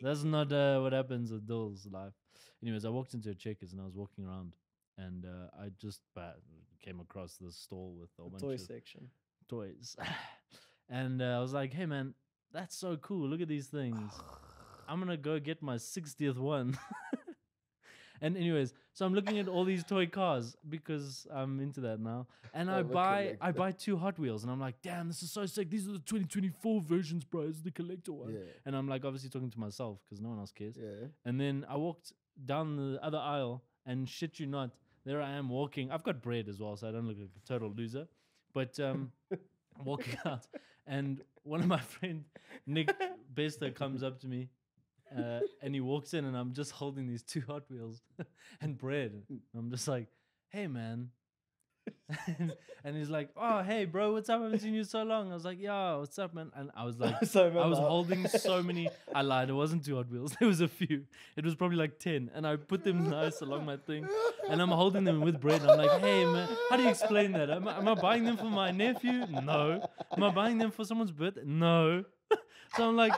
That's not what happens with Dill's life. Anyways, I walked into a Checkers and I was walking around, and I just came across this stall with a the bunch toy of section. toys, and I was like, "Hey, man, that's so cool! Look at these things. I'm gonna go get my 60th one." And anyways, so I'm looking at all these toy cars because I'm into that now, and I I'm a buy collector. 2 Hot Wheels, and I'm like, "Damn, this is so sick! These are the 2024 versions, bro. It's the collector one." Yeah. And I'm like, obviously talking to myself because no one else cares. Yeah. And then I walked down the other aisle, and shit you not, there I am walking. I've got bread as well, so I don't look like a total loser. But walking out, and one of my friend Nick Bester comes up to me, and he walks in, and I'm just holding these 2 Hot Wheels and bread. I'm just like, "Hey, man." And he's like, "Oh, hey, bro, what's up? I haven't seen you so long." I was like, "Yeah, what's up, man?" And I was like, So I was remember- holding so many. I lied. It wasn't 2 Hot Wheels. There was a few. It was probably like 10. And I put them nice along my thing. And I'm holding them with bread. I'm like, "Hey, man, how do you explain that? Am I buying them for my nephew? No. Am I buying them for someone's birthday? No." So I'm like,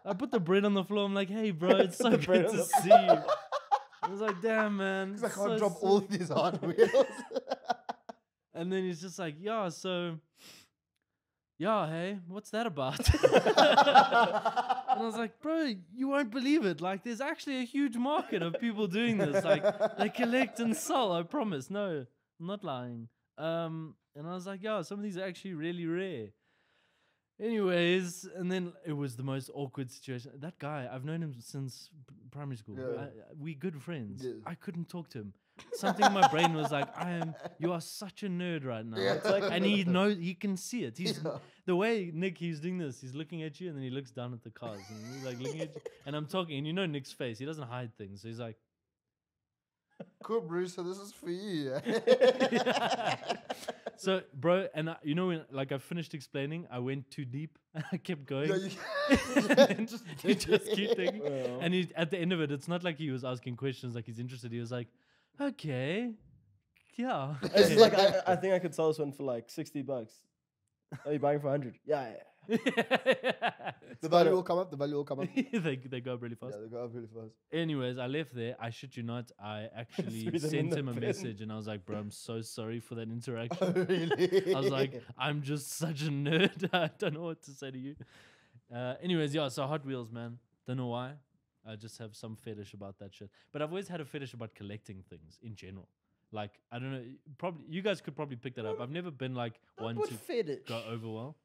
I put the bread on the floor. I'm like, "Hey, bro, it's so The good bread on to the see you." I was like, "Damn, man." Because I it's can't so drop all sick." these Hot Wheels. And then he's just like, "Yeah, so, yeah, hey, what's that about?" And I was like, "Bro, you won't believe it. Like, there's actually a huge market of people doing this. Like, they collect and sell. I promise. No, I'm not lying." And I was like, "Yeah, some of these are actually really rare." Anyways, and then it was the most awkward situation. That guy, I've known him since primary school. Yeah. We good friends. Yeah. I couldn't talk to him. Something in my brain was like, you are such a nerd right now. Yeah. It's like And he knows, he can see it. He's Yeah. the way Nick, he's doing this. He's looking at you, and then he looks down at the cars, and he's like looking at you. And I'm talking, and you know Nick's face. He doesn't hide things. So he's like, Cool, Bruce. So this is for you. So, bro, and you know when like I finished explaining, I went too deep. I kept going. Yeah, And then you just keep thinking. Well, And at the end of it, it's not like he was asking questions like he's interested. He was like, okay, yeah. it's okay." like I think I could sell this one for like $60. Are you buying for 100? Yeah. The value will come up. The value will come up. they go up really fast. Yeah, they go up really fast. Anyways, I left there. I shit you not. I actually Threw them in sent the him a bin. message and I was like, bro, I'm so sorry for that interaction. Really? I was like, I'm just such a nerd. I don't know what to say to you. Anyways, yeah, so Hot Wheels, man. Don't know why. I just have some fetish about that shit. But I've always had a fetish about collecting things in general. Like, I don't know. Probably you guys could probably pick that up. I've never been like one What to fetish? go over well.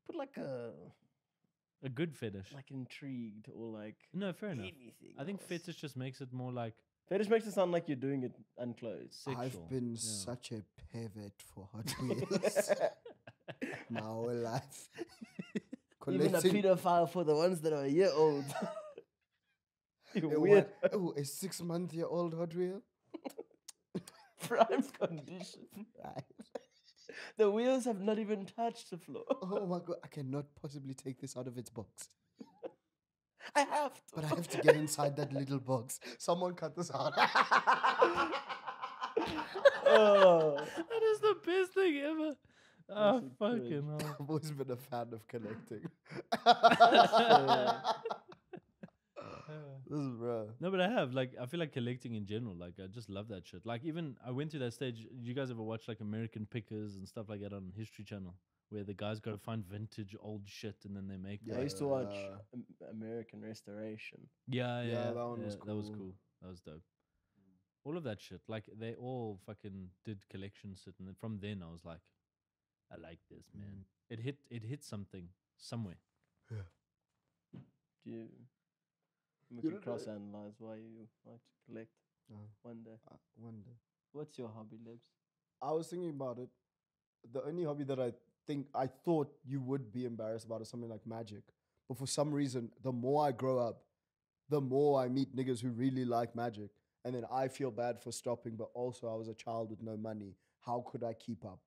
Put like A good fetish. like intrigued or like No, fair enough. anything. I think else. fetish just makes it more like Fetish makes it sound like you're doing it unclothed. sexual. I've been Yeah. such a pervert for Hot Wheels my whole life. Even a Collecting pedophile for the ones that are a year old. You're a weird. a 6-month-old Hot Wheel. Prime condition. Right. The wheels have not even touched the floor. Oh my god, I cannot possibly take this out of its box. I have to. But I have to get inside that little box. Someone cut this out. Oh. That is the best thing ever. Oh, That's a fucking cringe. hell. I've always been a fan of collecting. This is bro. No, but I have like I feel like collecting in general. Like I just love that shit. Like even I went through that stage. Did you guys ever watch like American Pickers and stuff like that on History Channel, where the guys go find vintage old shit and then they make. I used to watch Yeah. American Restoration. Yeah, Yeah, yeah, that one was That was cool. cool. That was dope. All of that shit. Like they all fucking did collection shit, and then from then I was like, I like this, man. It hit something somewhere. Do you? We You can don't know- cross analyze why you like to collect one day. One day. What's your hobby, Libs? I was thinking about it. The only hobby that I thought you would be embarrassed about is something like magic. But for some reason, the more I grow up, the more I meet niggas who really like magic. And then I feel bad for stopping, but also I was a child with no money. How could I keep up?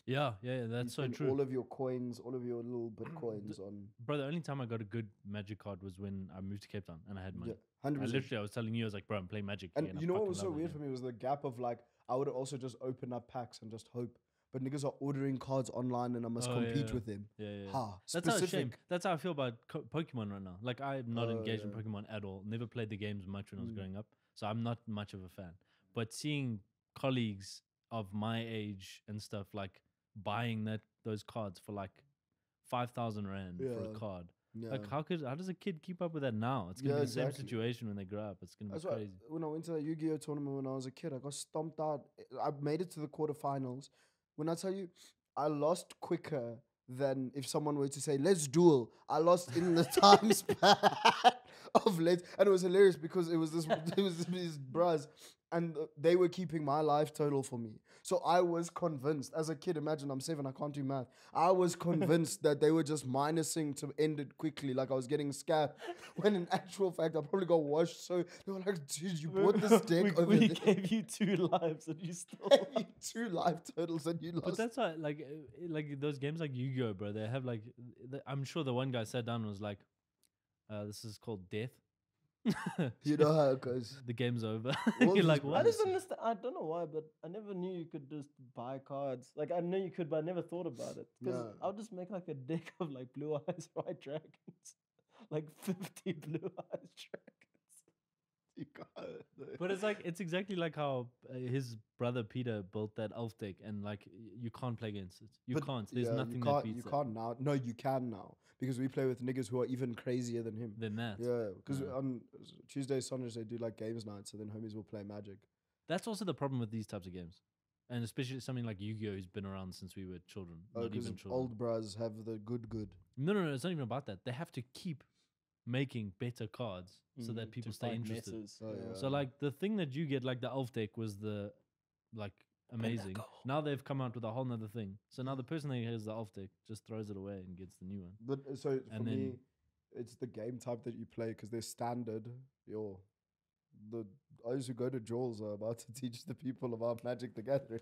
Yeah, that's You so spend true. all of your coins, all of your little bitcoins on. Bro, the only time I got a good magic card was when I moved to Cape Town and I had money. Yeah, 100%. I was telling you, I was like, bro, I'm playing magic. And again. I you know what fucking was so love it, weird man. for me was the gap of like, I would also just open up packs and just hope. But niggas are ordering cards online and I must Oh, compete yeah. with them. Yeah. Ha, That's how it's shame. specific. That's how I feel about Pokemon right now. Like I'm not engaged in yeah. Pokemon at all. Never played the games much when I was growing up, so I'm not much of a fan. But seeing colleagues of my age and stuff like buying those cards for like 5,000 rand for Yeah. a card. Yeah. Like how does a kid keep up with that now? It's gonna Yeah, be the same exactly. situation when they grow up. It's gonna be That's why crazy. when I went to that Yu-Gi-Oh tournament when I was a kid, I got stomped out. I made it to the quarterfinals. When I tell you, I lost quicker than if someone were to say, let's duel. I lost in the time span of let's, and it was hilarious because it was these bras, and they were keeping my life total for me. So I was convinced, as a kid, imagine I'm 7, I can't do math. I was convinced that they were just minusing to end it quickly, like I was getting scabbed. When in actual fact, I probably got washed. So they were like, dude, you bought this deck over we there. gave you 2 lives and you still Gave you 2 life totals and you lost. But that's why, like those games like Yu-Gi-Oh, bro. They have like, I'm sure the one guy sat down and was like, "This is called death." You know how it goes. The game's over. All You're these like, bro- I what? just understand. I don't know why, but I never knew you could just buy cards. Like I know you could, but I never thought about it. Because No. I'll just make like a deck of like blue eyes white dragons, like 50 blue eyes dragons. You can't. But it's exactly like how his brother Peter built that elf deck, and like you can't play against it. You But can't. There's yeah, nothing you that can't, beats You it can't now. No, you can now because we play with niggas who are even crazier than him. than that. Yeah, because Yeah. on Tuesdays, Sundays they do like games nights, so then homies will play Magic. That's also the problem with these types of games, and especially something like Yu-Gi-Oh, who's been around since we were children, not Because even children. old bras have the good. No, it's not even about that. They have to keep making better cards so that people To stay fight interested. messes, Oh, yeah. So like the thing that you get, like the elf deck, was the like amazing. Pinnacle. Now they've come out with a whole nother thing. So now the person that has the elf deck just throws it away and gets the new one. But so for And me, then- it's the game type that you play because they're standard. I used to go to Jaws about to teach the people about Magic the Gathering.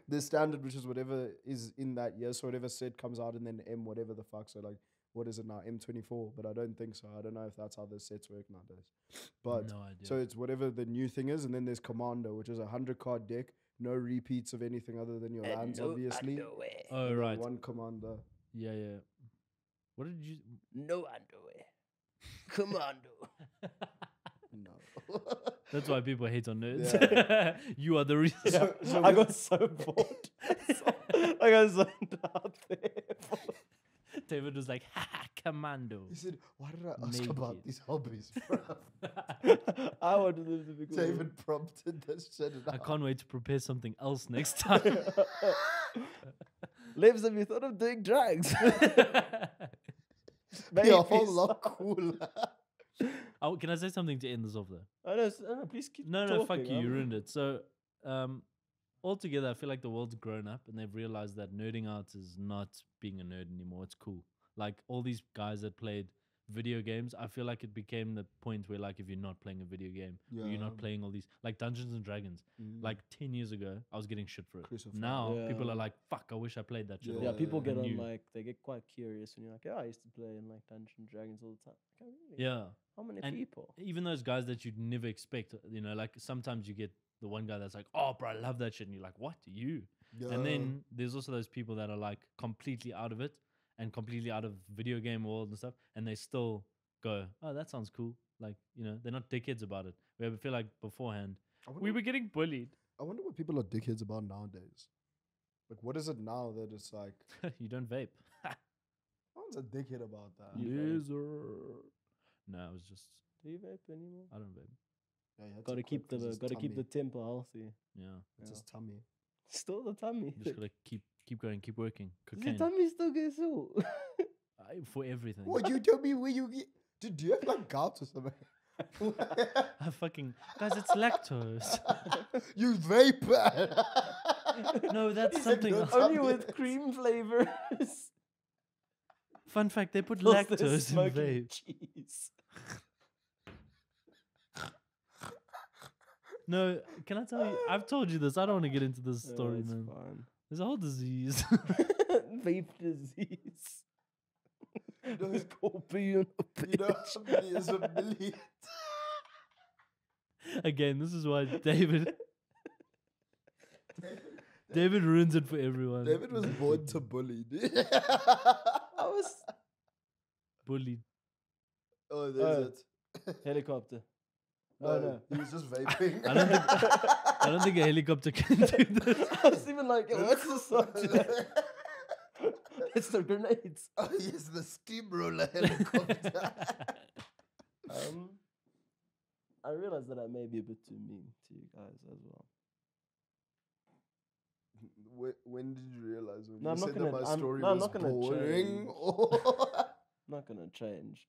The standard, which is whatever is in that year, so whatever set comes out, and then M whatever the fuck. So like, what is it now? M24, but I don't think so. I don't know if that's how the sets work nowadays. But No idea. so it's whatever the new thing is, and then there's Commander, which is a 100-card deck, no repeats of anything other than your lands, obviously. Oh, And then right. one Commander. Yeah, yeah. What did you? No underwear. Commando. No. That's why people hate on nerds. Yeah. You are the reason. Yeah, I got so bored. I got zoned out there. David was like, ha, commando. He said, "Why did I ask Naked. about these hobbies, bro?" I wanted them to be cool. David prompted this shit. I can't wait to prepare something else next time. Lives, have you thought of doing drugs? Be a whole lot cooler. Oh, can I say something to end this off though? No, please keep No, talking. fuck you. You ruined it. So, altogether, I feel like the world's grown up and they've realized that nerding out is not being a nerd anymore. It's cool. Like all these guys that played video games, I feel like it became the point where, like, if you're not playing a video game, or you're not playing all these, like Dungeons and Dragons. Like 10 years ago, I was getting shit for it. Crucified. Now people Yeah. are like, "Fuck, I wish I played that shit." Yeah, people get And on you- like they get quite curious when you're like, yeah, I used to play in like Dungeons and Dragons all the time. Like, oh, really? Yeah. How many And people? Even those guys that you'd never expect, you know, like sometimes you get the one guy that's like, "Oh, bro, I love that shit," and you're like, "What? You?" And then there's also those people that are like completely out of it and completely out of video game world and stuff, and they still go, "Oh, that sounds cool." Like, you know, they're not dickheads about it. Where I feel like beforehand, we were getting bullied. I wonder what people are dickheads about nowadays. Like, what is it now that it's like, You don't vape. no one's a dickhead about that? You vape. Loser. No, it was just, Do you vape anymore? I don't vape. Yeah, he had Gotta to keep quit 'cause his gotta keep the tummy. temper healthy. Yeah. It's Yeah. his tummy. Still the tummy. Just gotta keep going, keep working. Does the Cocaine. tummy still get sore? For everything. What, you tell me where you get... Dude, do you have like gout or something? I fucking, guys, it's lactose. You vape. No, that's He said something no else. Only tummy with hurts. cream flavors. Fun fact, they put Plus the lactose in smoking vape. cheese. No, can I tell you? I've told you this. I don't want to get into this story, it's man. fine. There's a whole disease. Vape disease. No. Scorpion. You know how many is a million? Again, this is why David ruins it for everyone. David was born to bully, dude. I was bullied. Oh, there's it. helicopter. No, Oh no. he was just vaping. I don't think a helicopter can do this. I was even like, what's the subject? It's the grenades. Oh, yes, the steamroller helicopter. I realized that I may be a bit too mean to you guys as well. When did you realize? When No, you I'm not said gonna- that my I'm- story no, I'm was not gonna boring? change. Or- I'm not gonna change.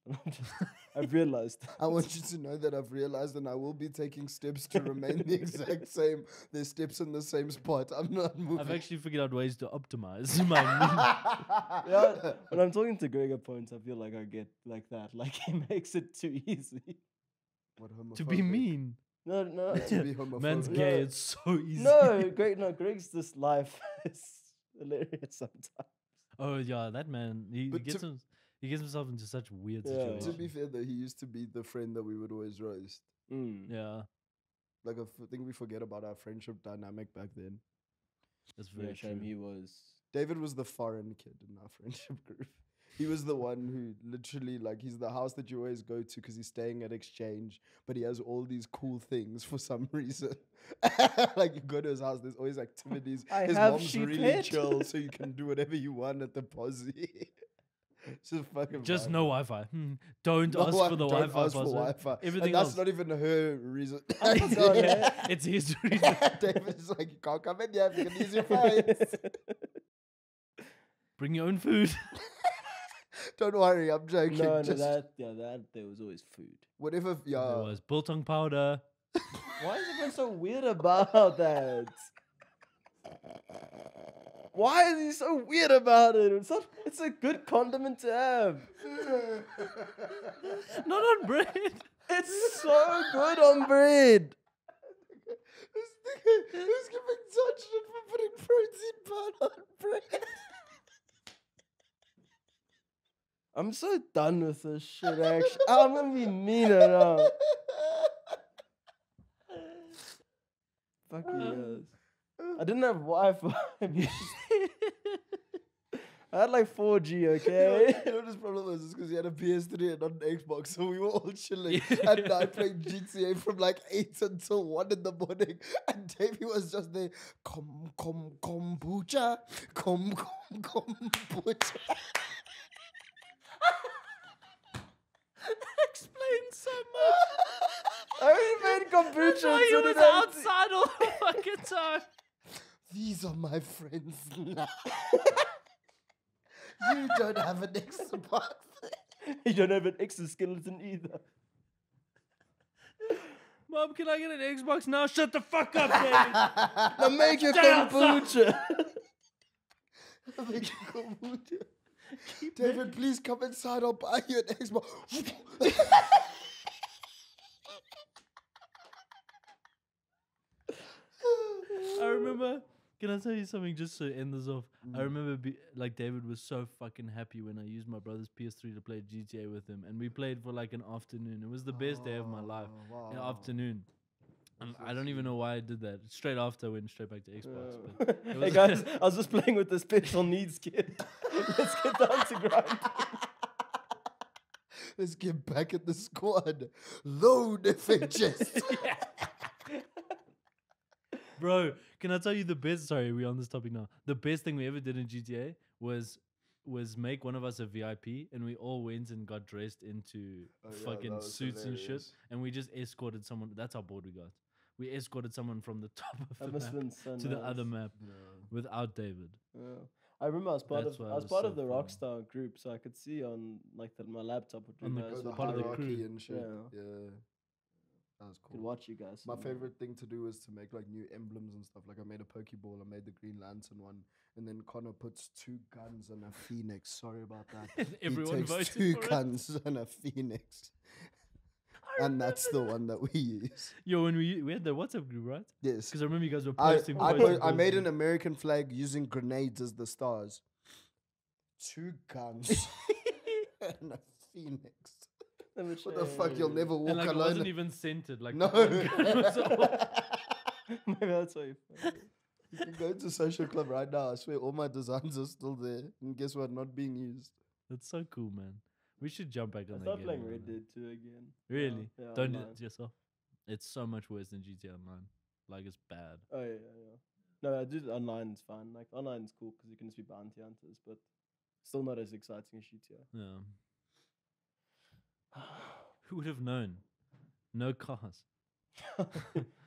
I've realized. I want you to know that I've realized and I will be taking steps to remain the exact same. There's steps in the same spot. I'm not moving. I've actually figured out ways to optimize my mood. Yeah, when I'm talking to Greg at points, I feel like I get like that. Like he makes it too easy. What, To be homophobic? mean. No, no, To be homophobic. Man's No. gay, it's so easy. no, Greg. No, Greg's this life is hilarious sometimes. Oh yeah, that man. He But gets to- he gets himself into such weird Yeah. situations. To be fair, though, he used to be the friend that we would always roast. Yeah, Like, I think we forget about our friendship dynamic back then. that's Very very shame true. he was. David was the foreign kid in our friendship group. He was the one who literally, like, he's the house that you always go to because he's staying at exchange, but he has all these cool things for some reason. Like, you go to his house, there's always activities. I His have mom's sheep really head. chill, so you can do whatever you want at the posse. It's just fucking Just vibe. no Wi-Fi. Don't No, ask for the don't Wi-Fi ask for password. Wi-Fi. Everything And that's else. not even her reason. Oh my God, yeah. It's his reason. David is like, you can't come in here, you can use your phones. Bring your own food. Don't worry, I'm joking. No, Just that there was always food. whatever, There yeah. was biltong powder. Why is everyone so weird about that? Why is he so weird about it? It's a good condiment to have. Not on bread. It's so good on bread. This nigga who's giving such shit for putting protein powder on bread. I'm so done with this shit, actually. I'm gonna be meaner now. Fuck you guys. I didn't have Wi-Fi. I had like 4G, okay? You know what his problem was? It's because he had a PS3 and not an Xbox, so we were all chilling at night playing GTA from like 8 until 1 in the morning. And Davey was just there, kombucha, kombucha. Explains so much. I already made kombucha. That's why he so was did I- outside all the fucking time. These are my friends now. You don't have an Xbox. You don't have an exoskeleton either. Mom, can I get an Xbox now? Shut the fuck up, David. Now make your Stay outside. kombucha. Make you kombucha. David, please come inside. I'll buy you an Xbox. I remember. Can I tell you something just to end this off? I remember like David was so fucking happy when I used my brother's PS3 to play GTA with him, and we played for like an afternoon. It was the best day of my life. An afternoon. And I don't even know why I did that. Straight after I went straight back to Xbox. But it Hey was guys, I was just playing with the special needs kid. Let's get down to grind. Let's get back at the squad. Load FHS. Bro, can I tell you the best? Sorry, we're on this topic now. The best thing we ever did in GTA was make one of us a VIP, and we all went and got dressed into fucking that was suits and shit, hilarious. and we just escorted someone. That's how bored we got. We escorted someone from the top of That the must have map been so to the nice. other map without David. Yeah. I remember I was part That's of why I it was was part so of the fun. Rockstar group, so I could see on like my laptop what you On the- guys The were part of the doing. hierarchy crew. and shit. Yeah. Yeah. That was Could cool. watch you guys. My somewhere. favorite thing to do was to make like new emblems and stuff. Like I made a Pokeball, I made the Green Lantern one, and then Connor puts 2 guns and a phoenix. Sorry about that. Everyone he takes voted 2 for it. guns and a phoenix. And that's the one that we use. Yo, when we had the WhatsApp group, right? Yes. Because I remember you guys were I, posting. I, posting, I made posting. an American flag using grenades as the stars. 2 guns and a phoenix. What the fuck? You'll never walk And like it alone. wasn't even scented. Like No. the one gun was all- Maybe that's why you found it. You can go to Social Club right now. I swear all my designs are still there. And guess what? Not being used. That's so cool, man. We should jump back I on that started game. playing man. Red Dead 2 again. Really? Yeah, Don't do online. it to yourself. It's so much worse than GTA Online. Like it's bad. Oh yeah, yeah. No, I do it online. It's fine. Like online is cool because you can just be bounty hunters, but still not as exciting as GTA. Yeah. Who would have known? No cars.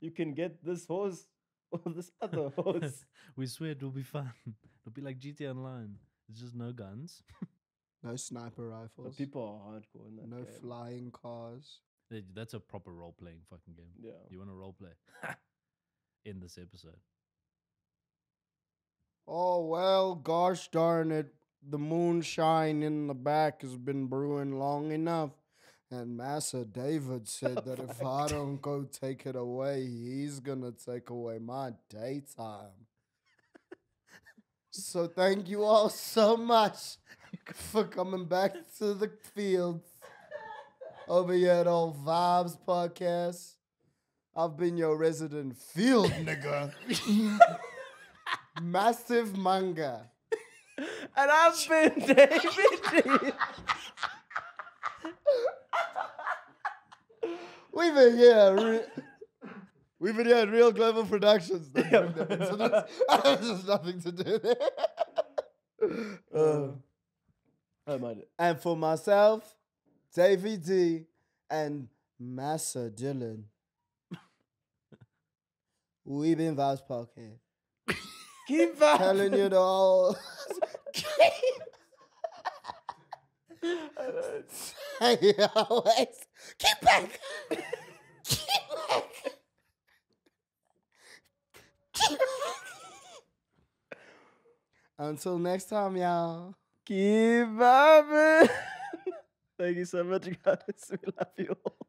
You can get this horse or this other horse. We swear it will be fun. It'll be like GTA Online. It's just no guns. No sniper But rifles. people are hardcore in that No game. flying cars. That's a proper role playing fucking game. Yeah. You want to role play? In this episode. Oh, well, gosh darn it. The moonshine in the back has been brewing long enough. And Massa David said that if I don't go take it away, he's going to take away my daytime. So thank you all so much for coming back to the fields over here at old Vaabs podcast. I've been your resident field nigga. Massive manga. And I've been David D. We've been here. We've been here at Real Global Productions. Don't bring them into this. There's nothing to do there. I mind it. And for myself, Davey D, and Massa Dylan, we've been Vaabs podcast. Keep back. Telling you the whole. Say always. Keep back. Keep back. Keep back. Until next time, y'all. Keep vibing. Thank you so much, guys. We love you all.